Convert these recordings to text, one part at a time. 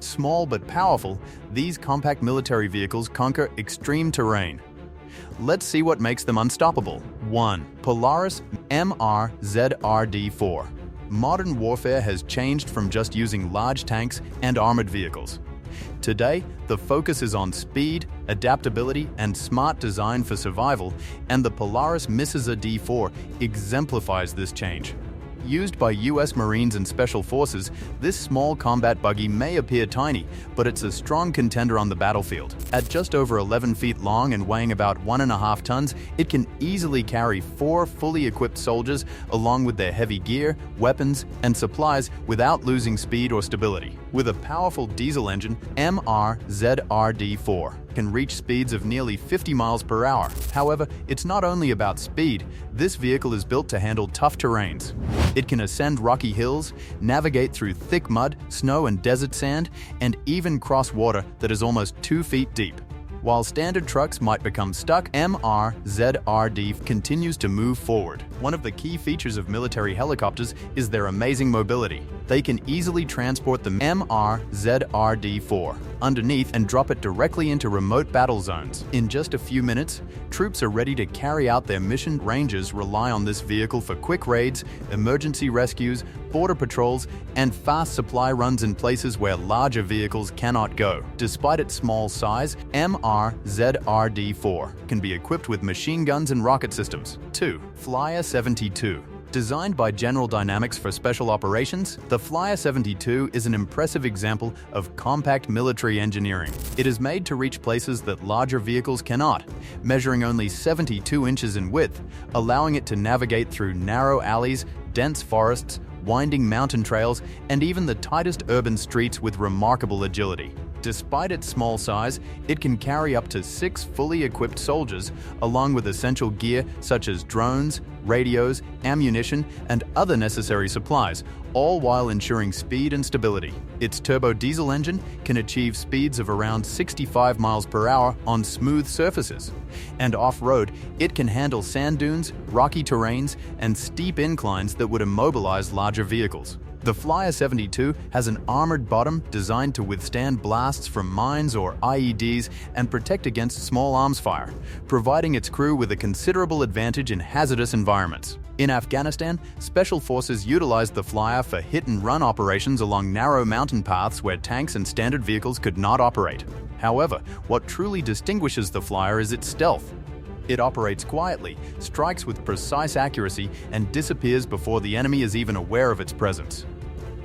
Small but powerful, these compact military vehicles conquer extreme terrain. Let's see what makes them unstoppable. 1. Polaris MRZR-D4. Modern warfare has changed from just using large tanks and armored vehicles. Today, the focus is on speed, adaptability, and smart design for survival, and the Polaris MRZR-D4 exemplifies this change. Used by US Marines and Special Forces, this small combat buggy may appear tiny, but it's a strong contender on the battlefield. At just over 11 feet long and weighing about 1.5 tons, it can easily carry 4 fully equipped soldiers along with their heavy gear, weapons, and supplies without losing speed or stability. With a powerful diesel engine, MRZR-D4 can reach speeds of nearly 50 miles per hour. However, it's not only about speed. This vehicle is built to handle tough terrains. It can ascend rocky hills, navigate through thick mud, snow and desert sand, and even cross water that is almost 2 feet deep. While standard trucks might become stuck, MRZR-D continues to move forward. One of the key features of military helicopters is their amazing mobility. They can easily transport the MRZR-D4 underneath and drop it directly into remote battle zones. In just a few minutes, troops are ready to carry out their mission. Rangers rely on this vehicle for quick raids, emergency rescues, border patrols, and fast supply runs in places where larger vehicles cannot go. Despite its small size, MRZR-D4 can be equipped with machine guns and rocket systems. 2. Flyer 72. Designed by General Dynamics for special operations, the Flyer 72 is an impressive example of compact military engineering. It is made to reach places that larger vehicles cannot, measuring only 72 inches in width, allowing it to navigate through narrow alleys, dense forests, winding mountain trails, and even the tightest urban streets with remarkable agility. Despite its small size, it can carry up to 6 fully equipped soldiers, along with essential gear such as drones, radios, ammunition, and other necessary supplies, all while ensuring speed and stability. Its turbo diesel engine can achieve speeds of around 65 miles per hour on smooth surfaces. And off-road, it can handle sand dunes, rocky terrains, and steep inclines that would immobilize larger vehicles. The Flyer 72 has an armored bottom designed to withstand blasts from mines or IEDs and protect against small arms fire, providing its crew with a considerable advantage in hazardous environments. In Afghanistan, Special Forces utilized the Flyer for hit-and-run operations along narrow mountain paths where tanks and standard vehicles could not operate. However, what truly distinguishes the Flyer is its stealth. It operates quietly, strikes with precise accuracy, and disappears before the enemy is even aware of its presence.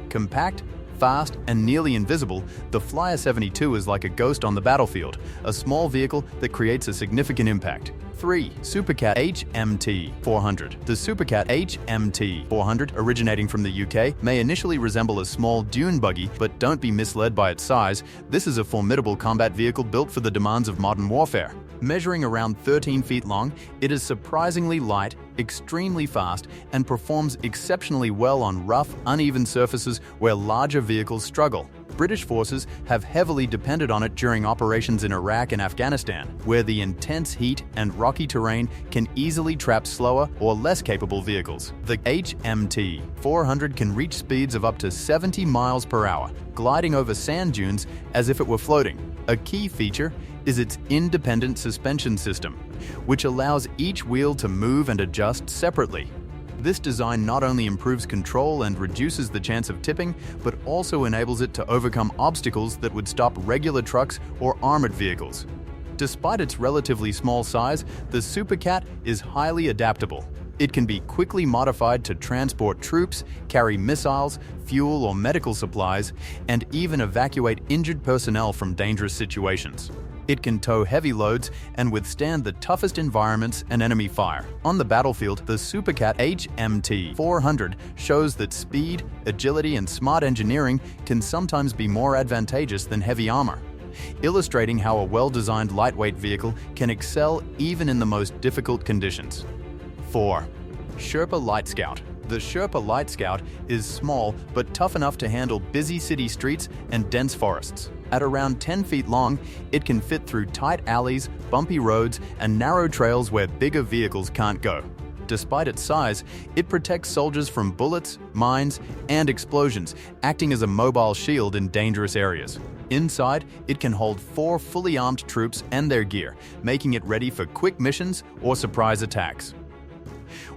Compact, fast, and nearly invisible, the Flyer 72 is like a ghost on the battlefield, a small vehicle that creates a significant impact. 3. Supacat HMT 400. The Supacat HMT 400, originating from the UK, may initially resemble a small dune buggy, but don't be misled by its size. This is a formidable combat vehicle built for the demands of modern warfare. Measuring around 13 feet long, it is surprisingly light, extremely fast, and performs exceptionally well on rough, uneven surfaces where larger vehicles struggle. British forces have heavily depended on it during operations in Iraq and Afghanistan, where the intense heat and rocky terrain can easily trap slower or less capable vehicles. The HMT 400 can reach speeds of up to 70 miles per hour, gliding over sand dunes as if it were floating. A key feature is its independent suspension system, which allows each wheel to move and adjust separately. This design not only improves control and reduces the chance of tipping, but also enables it to overcome obstacles that would stop regular trucks or armored vehicles. Despite its relatively small size, the Supacat is highly adaptable. It can be quickly modified to transport troops, carry missiles, fuel or medical supplies, and even evacuate injured personnel from dangerous situations. It can tow heavy loads and withstand the toughest environments and enemy fire. On the battlefield, the Supacat HMT 400 shows that speed, agility, and smart engineering can sometimes be more advantageous than heavy armor, illustrating how a well-designed lightweight vehicle can excel even in the most difficult conditions. 4. Sherpa Light Scout. The Sherpa Light Scout is small but tough enough to handle busy city streets and dense forests. At around 10 feet long, it can fit through tight alleys, bumpy roads, and narrow trails where bigger vehicles can't go. Despite its size, it protects soldiers from bullets, mines, and explosions, acting as a mobile shield in dangerous areas. Inside, it can hold 4 fully armed troops and their gear, making it ready for quick missions or surprise attacks.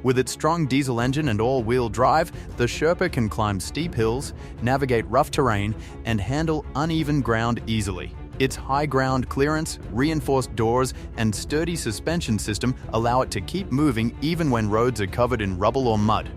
With its strong diesel engine and all-wheel drive, the Sherpa can climb steep hills, navigate rough terrain, and handle uneven ground easily. Its high ground clearance, reinforced doors, and sturdy suspension system allow it to keep moving even when roads are covered in rubble or mud.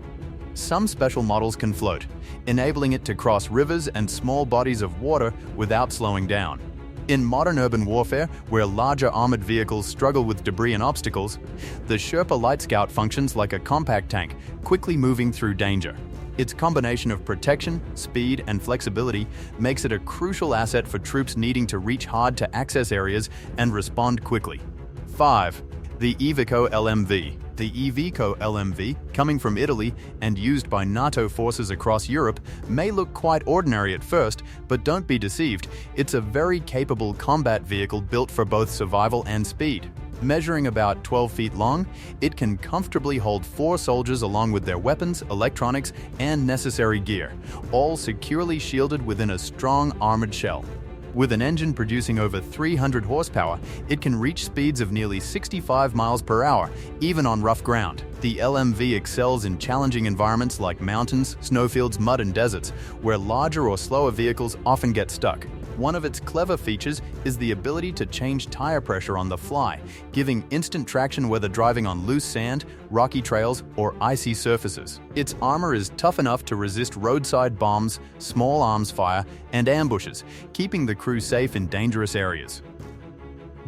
Some special models can float, enabling it to cross rivers and small bodies of water without slowing down. In modern urban warfare, where larger armored vehicles struggle with debris and obstacles, the Sherpa Light Scout functions like a compact tank, quickly moving through danger. Its combination of protection, speed, and flexibility makes it a crucial asset for troops needing to reach hard-to-access areas and respond quickly. 5. The Iveco LMV. The Iveco LMV, coming from Italy and used by NATO forces across Europe, may look quite ordinary at first, but don't be deceived, it's a very capable combat vehicle built for both survival and speed. Measuring about 12 feet long, it can comfortably hold 4 soldiers along with their weapons, electronics, and necessary gear, all securely shielded within a strong armored shell. With an engine producing over 300 horsepower, it can reach speeds of nearly 65 miles per hour, even on rough ground. The LMV excels in challenging environments like mountains, snowfields, mud, and deserts, where larger or slower vehicles often get stuck. One of its clever features is the ability to change tire pressure on the fly, giving instant traction whether driving on loose sand, rocky trails, or icy surfaces. Its armor is tough enough to resist roadside bombs, small arms fire, and ambushes, keeping the crew safe in dangerous areas.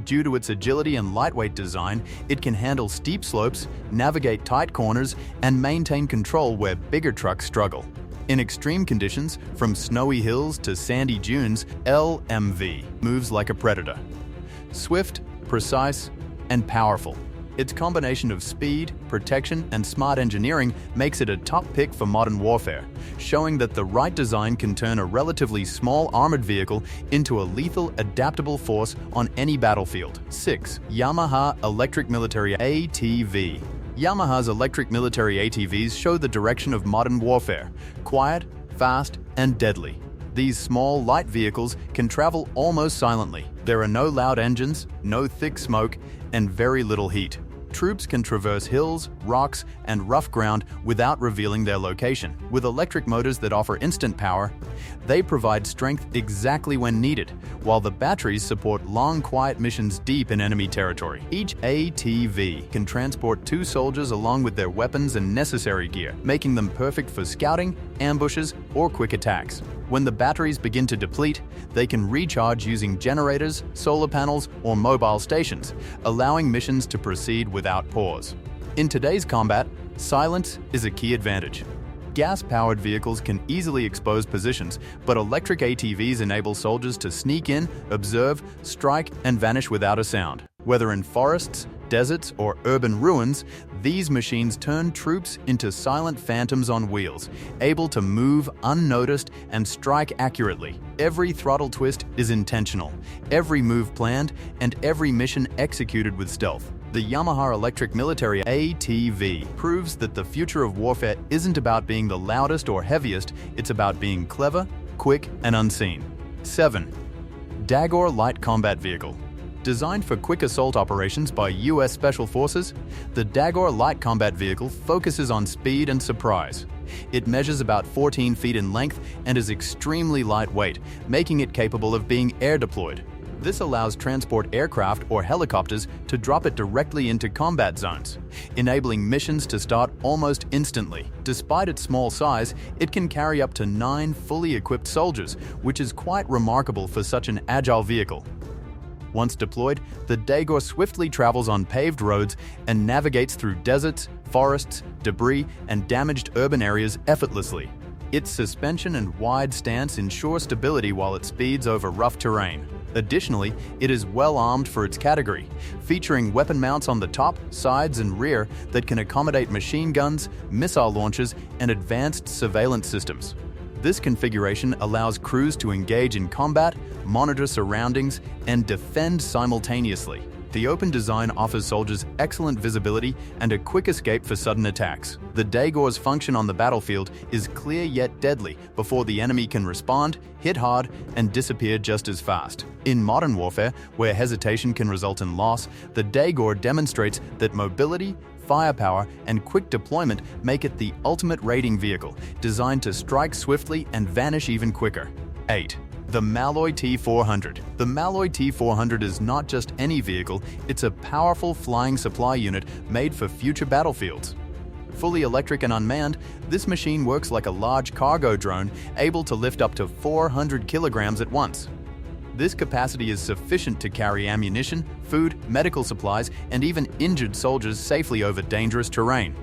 Due to its agility and lightweight design, it can handle steep slopes, navigate tight corners, and maintain control where bigger trucks struggle. In extreme conditions, from snowy hills to sandy dunes, LMV moves like a predator. Swift, precise, and powerful. Its combination of speed, protection, and smart engineering makes it a top pick for modern warfare, showing that the right design can turn a relatively small armored vehicle into a lethal, adaptable force on any battlefield. 6. Yamaha Electric Military ATV. Yamaha's electric military ATVs show the direction of modern warfare: quiet, fast, and deadly. These small, light vehicles can travel almost silently. There are no loud engines, no thick smoke, and very little heat. Troops can traverse hills, rocks, and rough ground without revealing their location. With electric motors that offer instant power, they provide strength exactly when needed, while the batteries support long, quiet missions deep in enemy territory. Each ATV can transport 2 soldiers along with their weapons and necessary gear, making them perfect for scouting, ambushes, or quick attacks. When the batteries begin to deplete, they can recharge using generators, solar panels, or mobile stations, allowing missions to proceed without pause. In today's combat, silence is a key advantage. Gas-powered vehicles can easily expose positions, but electric ATVs enable soldiers to sneak in, observe, strike, and vanish without a sound. Whether in forests, deserts, or urban ruins, these machines turn troops into silent phantoms on wheels, able to move unnoticed and strike accurately. Every throttle twist is intentional, every move planned, and every mission executed with stealth. The Yamaha Electric Military ATV proves that the future of warfare isn't about being the loudest or heaviest, it's about being clever, quick, and unseen. 7. DAGOR Light Combat Vehicle. Designed for quick assault operations by U.S. Special Forces, the DAGOR Light Combat Vehicle focuses on speed and surprise. It measures about 14 feet in length and is extremely lightweight, making it capable of being air-deployed. This allows transport aircraft or helicopters to drop it directly into combat zones, enabling missions to start almost instantly. Despite its small size, it can carry up to 9 fully equipped soldiers, which is quite remarkable for such an agile vehicle. Once deployed, the DAGOR swiftly travels on paved roads and navigates through deserts, forests, debris, and damaged urban areas effortlessly. Its suspension and wide stance ensure stability while it speeds over rough terrain. Additionally, it is well armed for its category, featuring weapon mounts on the top, sides, and rear that can accommodate machine guns, missile launchers, and advanced surveillance systems. This configuration allows crews to engage in combat, monitor surroundings, and defend simultaneously. The open design offers soldiers excellent visibility and a quick escape for sudden attacks. The DAGOR's function on the battlefield is clear yet deadly before the enemy can respond, hit hard, and disappear just as fast. In modern warfare, where hesitation can result in loss, the DAGOR demonstrates that mobility, firepower, and quick deployment make it the ultimate raiding vehicle, designed to strike swiftly and vanish even quicker. 8. The Malloy T-400. The Malloy T-400 is not just any vehicle, it's a powerful flying supply unit made for future battlefields. Fully electric and unmanned, this machine works like a large cargo drone, able to lift up to 400 kilograms at once. This capacity is sufficient to carry ammunition, food, medical supplies, and even injured soldiers safely over dangerous terrain.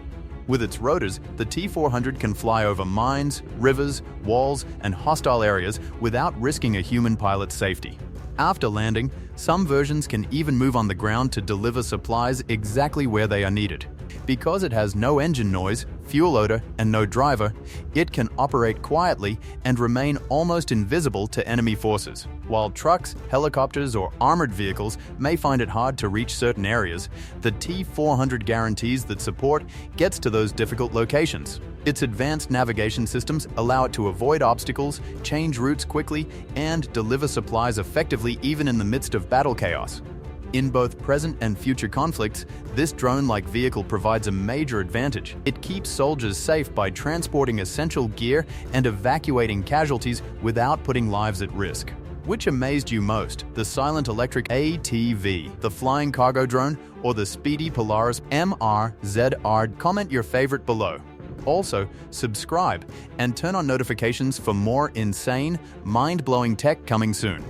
With its rotors, the T-400 can fly over mines, rivers, walls, and hostile areas without risking a human pilot's safety. After landing, some versions can even move on the ground to deliver supplies exactly where they are needed. Because it has no engine noise, fuel odor, and no driver, it can operate quietly and remain almost invisible to enemy forces. While trucks, helicopters, or armored vehicles may find it hard to reach certain areas, the T-400 guarantees that support gets to those difficult locations. Its advanced navigation systems allow it to avoid obstacles, change routes quickly, and deliver supplies effectively even in the midst of battle chaos. In both present and future conflicts, this drone-like vehicle provides a major advantage. It keeps soldiers safe by transporting essential gear and evacuating casualties without putting lives at risk. Which amazed you most, the silent electric ATV, the flying cargo drone, or the speedy Polaris MRZR? Comment your favorite below. Also, subscribe and turn on notifications for more insane, mind-blowing tech coming soon.